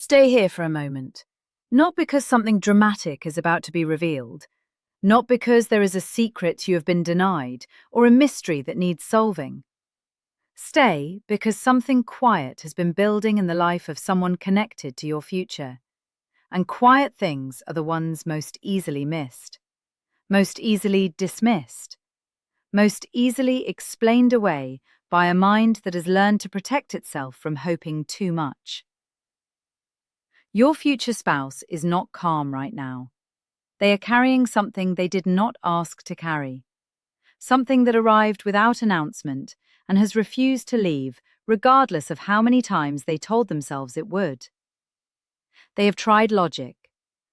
Stay here for a moment. Not because something dramatic is about to be revealed, not because there is a secret you have been denied or a mystery that needs solving. Stay because something quiet has been building in the life of someone connected to your future. And quiet things are the ones most easily missed, most easily dismissed, most easily explained away by a mind that has learned to protect itself from hoping too much. Your future spouse is not calm right now. They are carrying something they did not ask to carry, something that arrived without announcement and has refused to leave, regardless of how many times they told themselves it would. They have tried logic.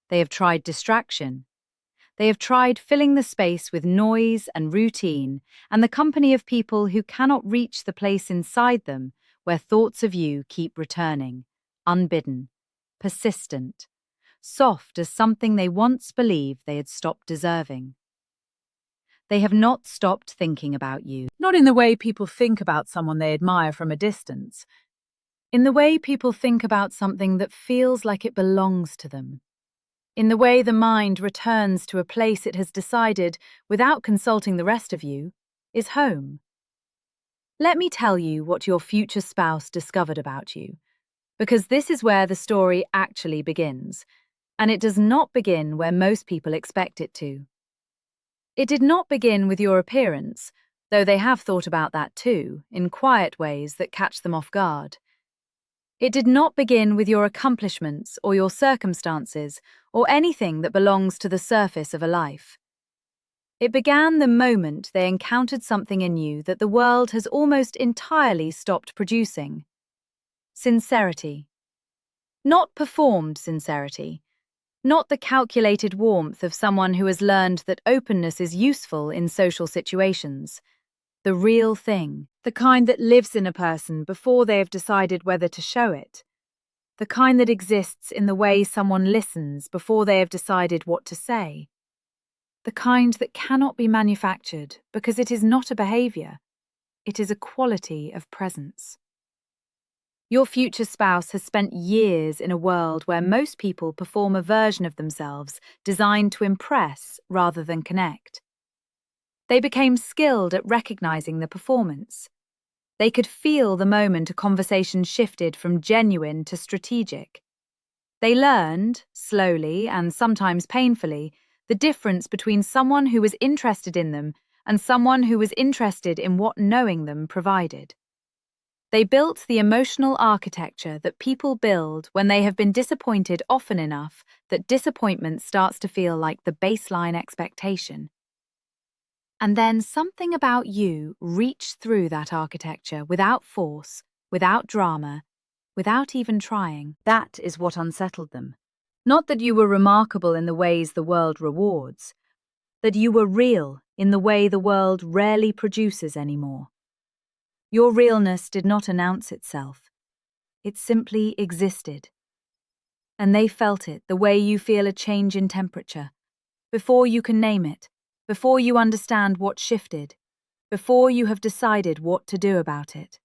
They have tried distraction. They have tried filling the space with noise and routine and the company of people who cannot reach the place inside them where thoughts of you keep returning, unbidden, persistent, soft as something they once believed they had stopped deserving. They have not stopped thinking about you, not in the way people think about someone they admire from a distance, in the way people think about something that feels like it belongs to them, in the way the mind returns to a place it has decided, without consulting the rest of you, is home. Let me tell you what your future spouse discovered about you, because this is where the story actually begins, and it does not begin where most people expect it to. It did not begin with your appearance, though they have thought about that too, in quiet ways that catch them off guard. It did not begin with your accomplishments or your circumstances or anything that belongs to the surface of a life. It began the moment they encountered something in you that the world has almost entirely stopped producing. Sincerity. Not performed sincerity. Not the calculated warmth of someone who has learned that openness is useful in social situations. The real thing, the kind that lives in a person before they have decided whether to show it. The kind that exists in the way someone listens before they have decided what to say. The kind that cannot be manufactured because it is not a behavior, it is a quality of presence. Your future spouse has spent years in a world where most people perform a version of themselves designed to impress rather than connect. They became skilled at recognizing the performance. They could feel the moment a conversation shifted from genuine to strategic. They learned, slowly and sometimes painfully, the difference between someone who was interested in them and someone who was interested in what knowing them provided. They built the emotional architecture that people build when they have been disappointed often enough that disappointment starts to feel like the baseline expectation. And then something about you reached through that architecture without force, without drama, without even trying. That is what unsettled them. Not that you were remarkable in the ways the world rewards, that you were real in the way the world rarely produces anymore. Your realness did not announce itself. It simply existed. And they felt it the way you feel a change in temperature, before you can name it, before you understand what shifted, before you have decided what to do about it.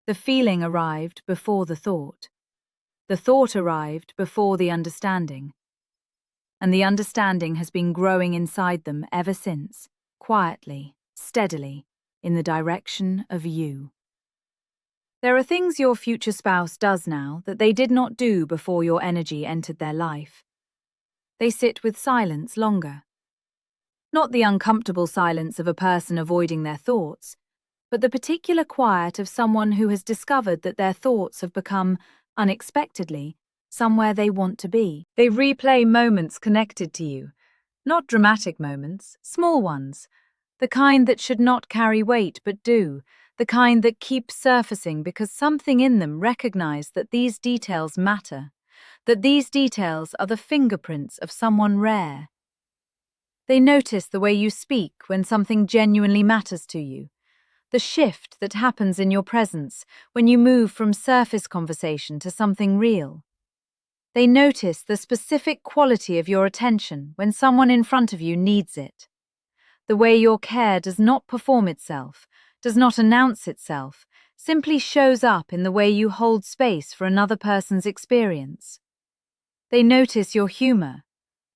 The feeling arrived before the thought. The thought arrived before the understanding. And the understanding has been growing inside them ever since, quietly, steadily, in the direction of you. There are things your future spouse does now that they did not do before your energy entered their life. They sit with silence longer. Not the uncomfortable silence of a person avoiding their thoughts, but the particular quiet of someone who has discovered that their thoughts have become, unexpectedly, somewhere they want to be. They replay moments connected to you, not dramatic moments, small ones, the kind that should not carry weight but do, the kind that keep surfacing because something in them recognized that these details matter, that these details are the fingerprints of someone rare. They notice the way you speak when something genuinely matters to you, the shift that happens in your presence when you move from surface conversation to something real. They notice the specific quality of your attention when someone in front of you needs it. The way your care does not perform itself, does not announce itself, simply shows up in the way you hold space for another person's experience. They notice your humor,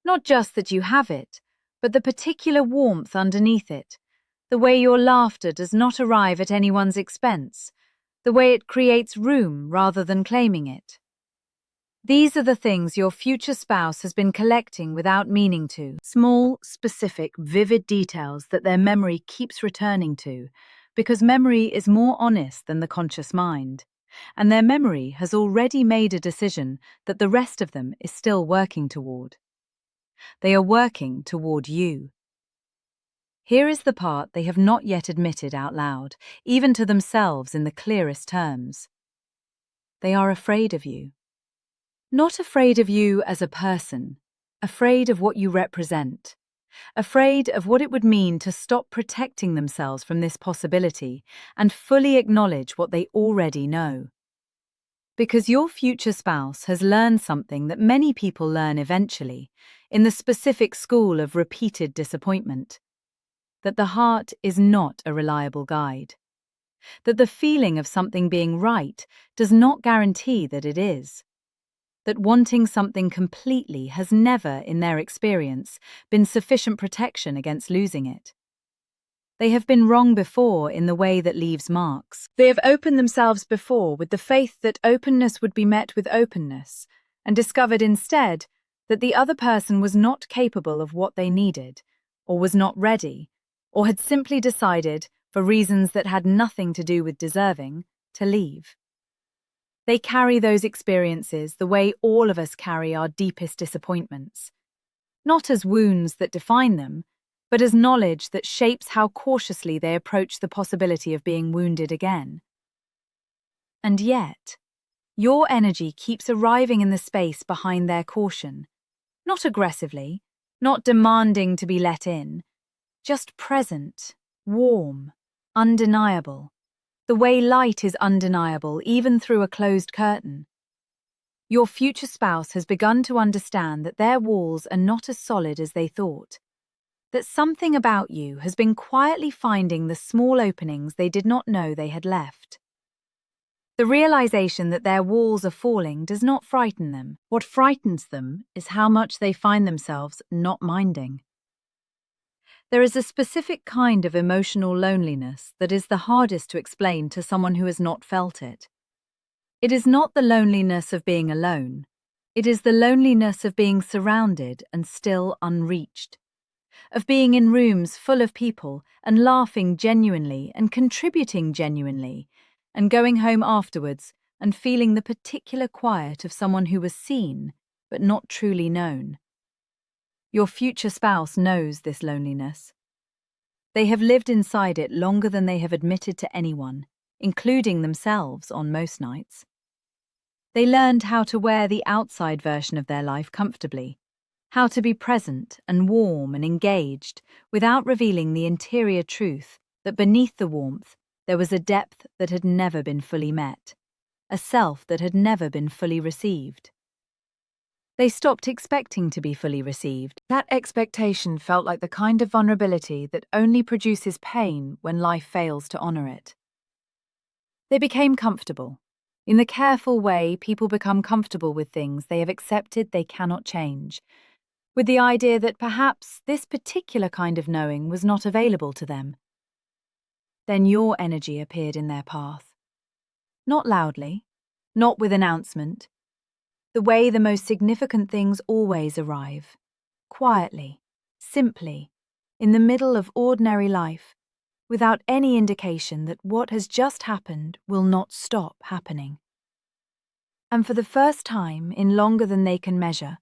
not just that you have it, but the particular warmth underneath it, the way your laughter does not arrive at anyone's expense, the way it creates room rather than claiming it. These are the things your future spouse has been collecting without meaning to. Small, specific, vivid details that their memory keeps returning to, because memory is more honest than the conscious mind. And their memory has already made a decision that the rest of them is still working toward. They are working toward you. Here is the part they have not yet admitted out loud, even to themselves in the clearest terms. They are afraid of you. Not afraid of you as a person, afraid of what you represent, afraid of what it would mean to stop protecting themselves from this possibility and fully acknowledge what they already know. Because your future spouse has learned something that many people learn eventually, in the specific school of repeated disappointment, that the heart is not a reliable guide, that the feeling of something being right does not guarantee that it is, that wanting something completely has never, in their experience, been sufficient protection against losing it. They have been wrong before in the way that leaves marks. They have opened themselves before with the faith that openness would be met with openness, and discovered instead that the other person was not capable of what they needed, or was not ready, or had simply decided, for reasons that had nothing to do with deserving, to leave. They carry those experiences the way all of us carry our deepest disappointments, not as wounds that define them, but as knowledge that shapes how cautiously they approach the possibility of being wounded again. And yet, your energy keeps arriving in the space behind their caution, not aggressively, not demanding to be let in, just present, warm, undeniable. The way light is undeniable even through a closed curtain. Your future spouse has begun to understand that their walls are not as solid as they thought, that something about you has been quietly finding the small openings they did not know they had left. The realization that their walls are falling does not frighten them. What frightens them is how much they find themselves not minding. There is a specific kind of emotional loneliness that is the hardest to explain to someone who has not felt it. It is not the loneliness of being alone. It is the loneliness of being surrounded and still unreached, of being in rooms full of people and laughing genuinely and contributing genuinely, and going home afterwards and feeling the particular quiet of someone who was seen but not truly known. Your future spouse knows this loneliness. They have lived inside it longer than they have admitted to anyone, including themselves on most nights. They learned how to wear the outside version of their life comfortably, how to be present and warm and engaged without revealing the interior truth that beneath the warmth there was a depth that had never been fully met, a self that had never been fully received. They stopped expecting to be fully received. That expectation felt like the kind of vulnerability that only produces pain when life fails to honor it. They became comfortable, in the careful way people become comfortable with things they have accepted they cannot change, with the idea that perhaps this particular kind of knowing was not available to them. Then your energy appeared in their path. Not loudly, not with announcement, the way the most significant things always arrive, quietly, simply, in the middle of ordinary life, without any indication that what has just happened will not stop happening. And for the first time in longer than they can measure,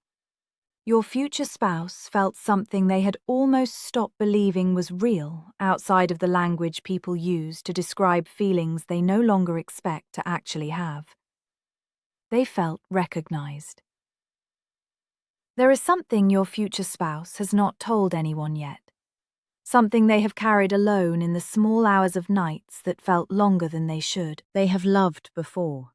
your future spouse felt something they had almost stopped believing was real outside of the language people use to describe feelings they no longer expect to actually have. They felt recognized. There is something your future spouse has not told anyone yet, something they have carried alone in the small hours of nights that felt longer than they should. They have loved before.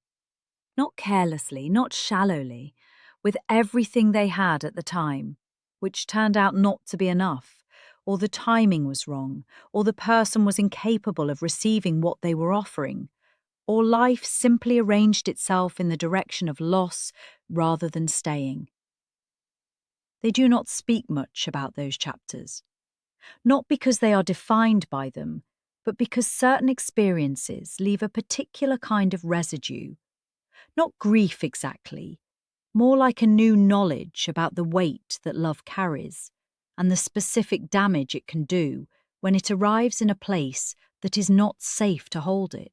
Not carelessly, not shallowly, with everything they had at the time, which turned out not to be enough, or the timing was wrong, or the person was incapable of receiving what they were offering, or life simply arranged itself in the direction of loss rather than staying. They do not speak much about those chapters, not because they are defined by them, but because certain experiences leave a particular kind of residue. Not grief exactly, more like a new knowledge about the weight that love carries and the specific damage it can do when it arrives in a place that is not safe to hold it.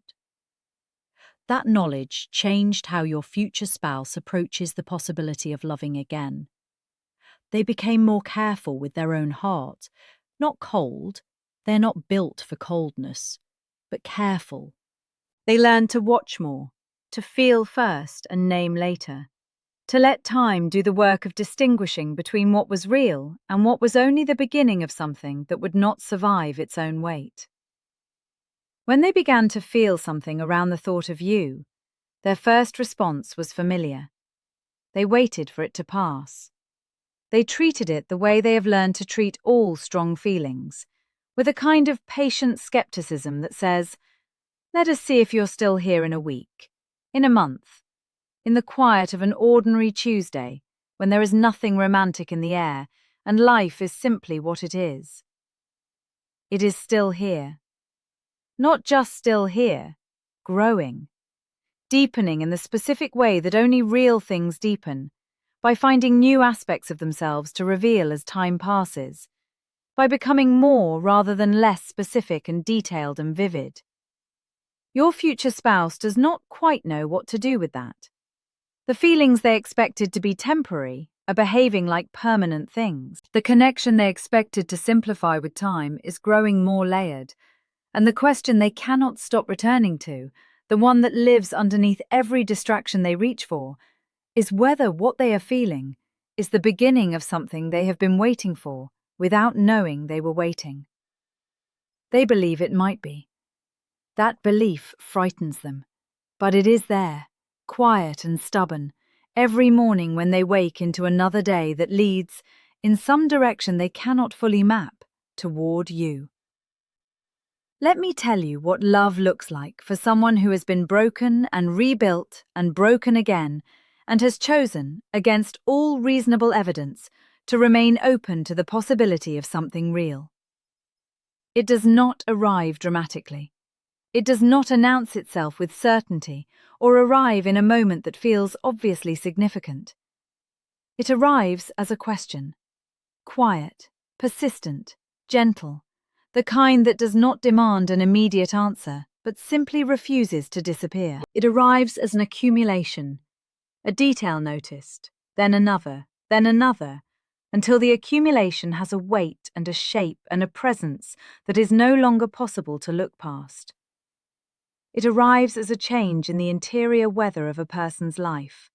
That knowledge changed how your future spouse approaches the possibility of loving again. They became more careful with their own heart, not cold, they're not built for coldness, but careful. They learned to watch more, to feel first and name later, to let time do the work of distinguishing between what was real and what was only the beginning of something that would not survive its own weight. When they began to feel something around the thought of you, their first response was familiar. They waited for it to pass. They treated it the way they have learned to treat all strong feelings, with a kind of patient skepticism that says, let us see if you're still here in a week, in a month, in the quiet of an ordinary Tuesday, when there is nothing romantic in the air and life is simply what it is. It is still here. Not just still here, growing, deepening in the specific way that only real things deepen, by finding new aspects of themselves to reveal as time passes, by becoming more rather than less specific and detailed and vivid. Your future spouse does not quite know what to do with that. The feelings they expected to be temporary are behaving like permanent things. The connection they expected to simplify with time is growing more layered, and the question they cannot stop returning to, the one that lives underneath every distraction they reach for, is whether what they are feeling is the beginning of something they have been waiting for without knowing they were waiting. They believe it might be. That belief frightens them, but it is there, quiet and stubborn, every morning when they wake into another day that leads, in some direction they cannot fully map, toward you. Let me tell you what love looks like for someone who has been broken and rebuilt and broken again, and has chosen, against all reasonable evidence, to remain open to the possibility of something real. It does not arrive dramatically. It does not announce itself with certainty or arrive in a moment that feels obviously significant. It arrives as a question, quiet, persistent, gentle, the kind that does not demand an immediate answer but simply refuses to disappear. It arrives as an accumulation, a detail noticed, then another, until the accumulation has a weight and a shape and a presence that is no longer possible to look past. It arrives as a change in the interior weather of a person's life,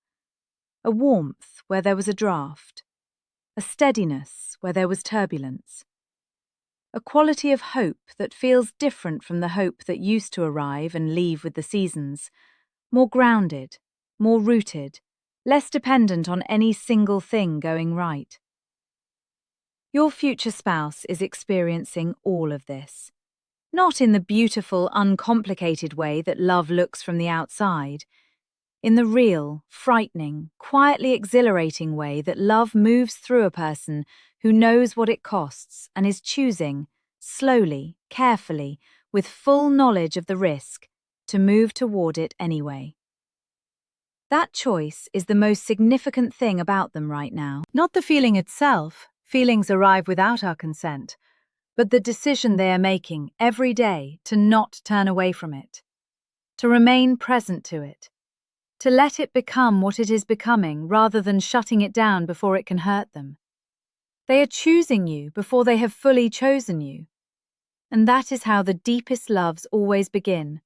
a warmth where there was a draught, a steadiness where there was turbulence, a quality of hope that feels different from the hope that used to arrive and leave with the seasons, more grounded, more rooted, less dependent on any single thing going right. Your future spouse is experiencing all of this, not in the beautiful, uncomplicated way that love looks from the outside, in the real, frightening, quietly exhilarating way that love moves through a person who knows what it costs and is choosing, slowly, carefully, with full knowledge of the risk, to move toward it anyway. That choice is the most significant thing about them right now. Not the feeling itself, feelings arrive without our consent, but the decision they are making every day to not turn away from it, to remain present to it, to let it become what it is becoming rather than shutting it down before it can hurt them. They are choosing you before they have fully chosen you. And that is how the deepest loves always begin,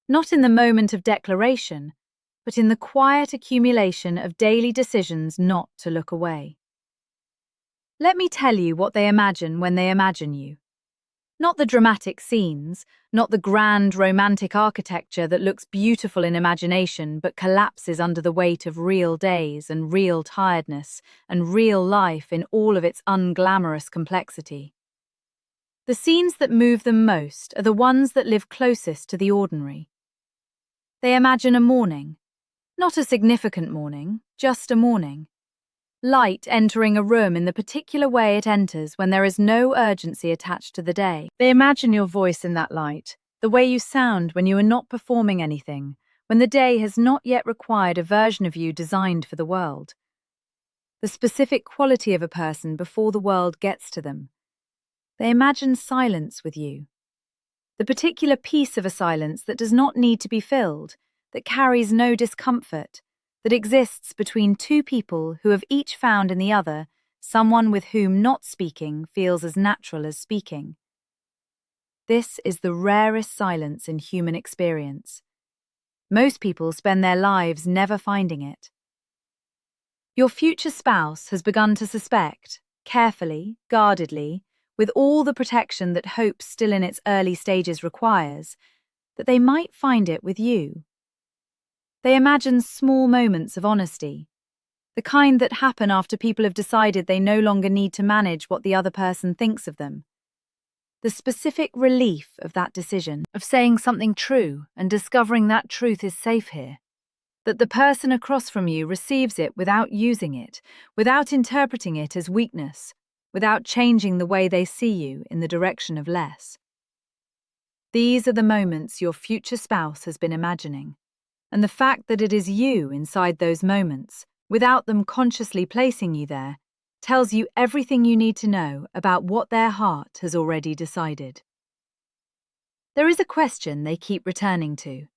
not in the moment of declaration, but in the quiet accumulation of daily decisions not to look away. Let me tell you what they imagine when they imagine you. Not the dramatic scenes, not the grand romantic architecture that looks beautiful in imagination but collapses under the weight of real days and real tiredness and real life in all of its unglamorous complexity. The scenes that move them most are the ones that live closest to the ordinary. They imagine a morning. Not a significant morning, just a morning. Light entering a room in the particular way it enters when there is no urgency attached to the day. They imagine your voice in that light, the way you sound when you are not performing anything, when the day has not yet required a version of you designed for the world. The specific quality of a person before the world gets to them. They imagine silence with you. The particular piece of a silence that does not need to be filled, that carries no discomfort, that exists between two people who have each found in the other someone with whom not speaking feels as natural as speaking. This is the rarest silence in human experience. Most people spend their lives never finding it. Your future spouse has begun to suspect, carefully, guardedly, with all the protection that hope still in its early stages requires, that they might find it with you. They imagine small moments of honesty, the kind that happen after people have decided they no longer need to manage what the other person thinks of them. The specific relief of that decision, of saying something true and discovering that truth is safe here. That the person across from you receives it without using it, without interpreting it as weakness, without changing the way they see you in the direction of less. These are the moments your future spouse has been imagining, and the fact that it is you inside those moments, without them consciously placing you there, tells you everything you need to know about what their heart has already decided. There is a question they keep returning to.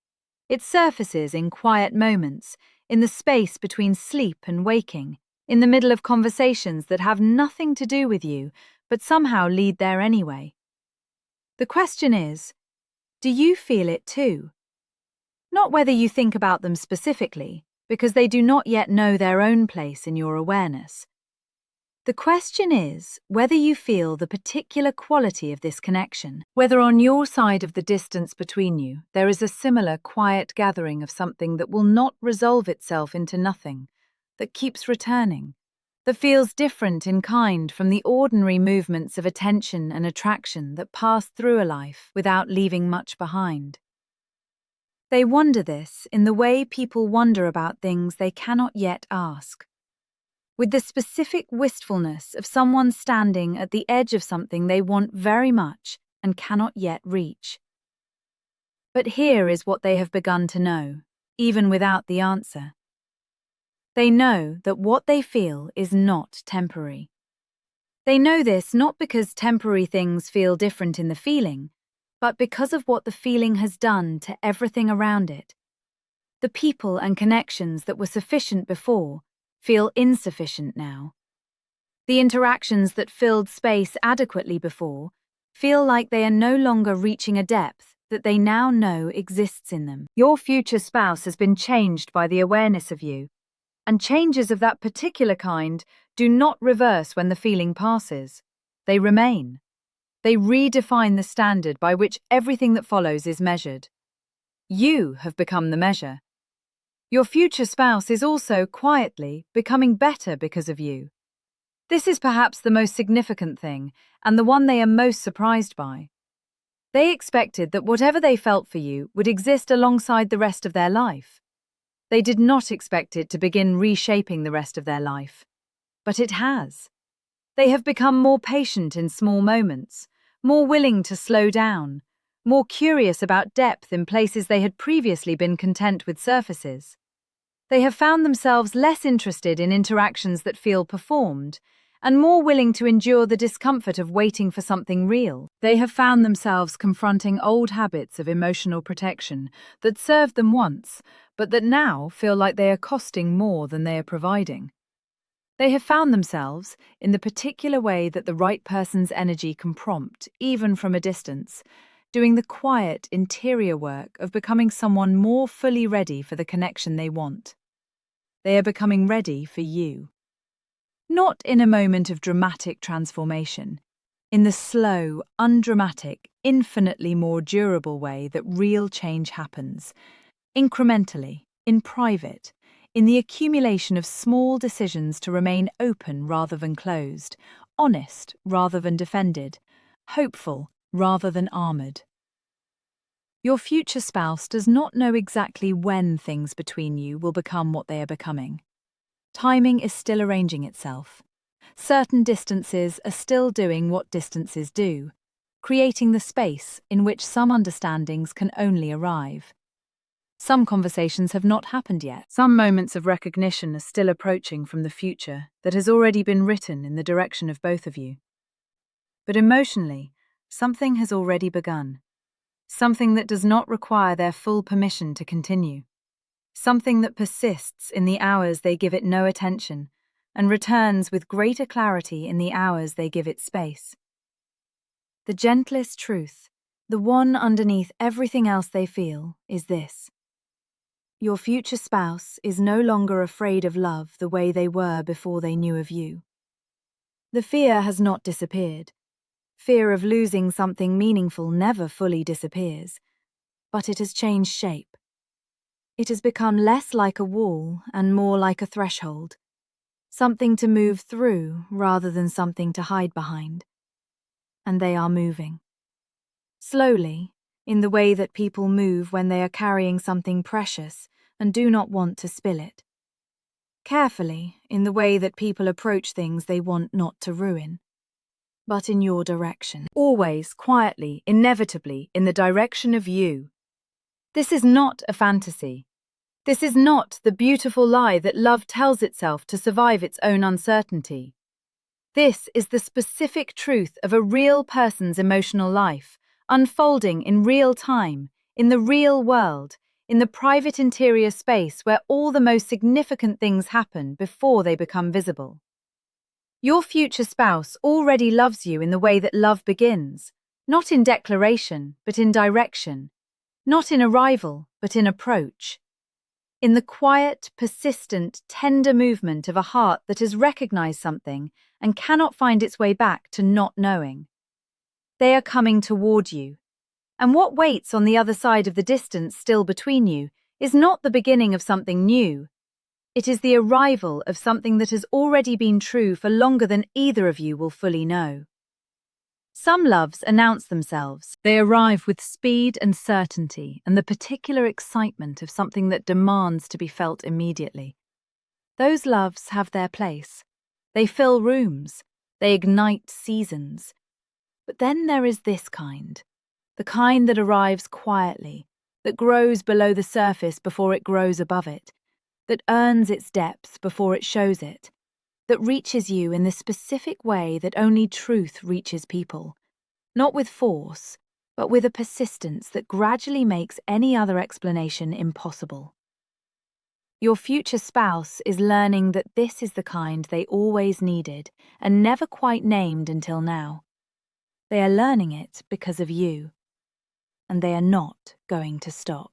It surfaces in quiet moments, in the space between sleep and waking, in the middle of conversations that have nothing to do with you, but somehow lead there anyway. The question is, do you feel it too? Not whether you think about them specifically, because they do not yet know their own place in your awareness. The question is whether you feel the particular quality of this connection, whether on your side of the distance between you there is a similar quiet gathering of something that will not resolve itself into nothing, that keeps returning, that feels different in kind from the ordinary movements of attention and attraction that pass through a life without leaving much behind. They wonder this in the way people wonder about things they cannot yet ask. With the specific wistfulness of someone standing at the edge of something they want very much and cannot yet reach. But here is what they have begun to know, even without the answer. They know that what they feel is not temporary. They know this not because temporary things feel different in the feeling, but because of what the feeling has done to everything around it. The people and connections that were sufficient before feel insufficient now. The interactions that filled space adequately before feel like they are no longer reaching a depth that they now know exists in them. Your future spouse has been changed by the awareness of you, and changes of that particular kind do not reverse when the feeling passes. They remain. They redefine the standard by which everything that follows is measured. You have become the measure. Your future spouse is also, quietly, becoming better because of you. This is perhaps the most significant thing, and the one they are most surprised by. They expected that whatever they felt for you would exist alongside the rest of their life. They did not expect it to begin reshaping the rest of their life. But it has. They have become more patient in small moments, more willing to slow down, more curious about depth in places they had previously been content with surfaces. They have found themselves less interested in interactions that feel performed, and more willing to endure the discomfort of waiting for something real. They have found themselves confronting old habits of emotional protection that served them once, but that now feel like they are costing more than they are providing. They have found themselves, in the particular way that the right person's energy can prompt, even from a distance, doing the quiet, interior work of becoming someone more fully ready for the connection they want. They are becoming ready for you. Not in a moment of dramatic transformation, in the slow, undramatic, infinitely more durable way that real change happens, incrementally, in private, in the accumulation of small decisions to remain open rather than closed, honest rather than defended, hopeful rather than armored. Your future spouse does not know exactly when things between you will become what they are becoming. Timing is still arranging itself. Certain distances are still doing what distances do, creating the space in which some understandings can only arrive. Some conversations have not happened yet. Some moments of recognition are still approaching from the future that has already been written in the direction of both of you. But emotionally, something has already begun. Something that does not require their full permission to continue. Something that persists in the hours they give it no attention and returns with greater clarity in the hours they give it space. The gentlest truth, the one underneath everything else they feel, is this. Your future spouse is no longer afraid of love the way they were before they knew of you. The fear has not disappeared. Fear of losing something meaningful never fully disappears, but it has changed shape. It has become less like a wall and more like a threshold, something to move through rather than something to hide behind. And they are moving. Slowly, in the way that people move when they are carrying something precious and do not want to spill it. Carefully, in the way that people approach things they want not to ruin. But in your direction. Always, quietly, inevitably, in the direction of you. This is not a fantasy. This is not the beautiful lie that love tells itself to survive its own uncertainty. This is the specific truth of a real person's emotional life, unfolding in real time, in the real world, in the private interior space where all the most significant things happen before they become visible. Your future spouse already loves you in the way that love begins, not in declaration, but in direction, not in arrival, but in approach. In the quiet, persistent, tender movement of a heart that has recognized something and cannot find its way back to not knowing. They are coming toward you. And what waits on the other side of the distance still between you is not the beginning of something new. It is the arrival of something that has already been true for longer than either of you will fully know. Some loves announce themselves. They arrive with speed and certainty and the particular excitement of something that demands to be felt immediately. Those loves have their place. They fill rooms. They ignite seasons. But then there is this kind, the kind that arrives quietly, that grows below the surface before it grows above it, that earns its depth before it shows it, that reaches you in the specific way that only truth reaches people, not with force, but with a persistence that gradually makes any other explanation impossible. Your future spouse is learning that this is the kind they always needed and never quite named until now. They are learning it because of you, and they are not going to stop.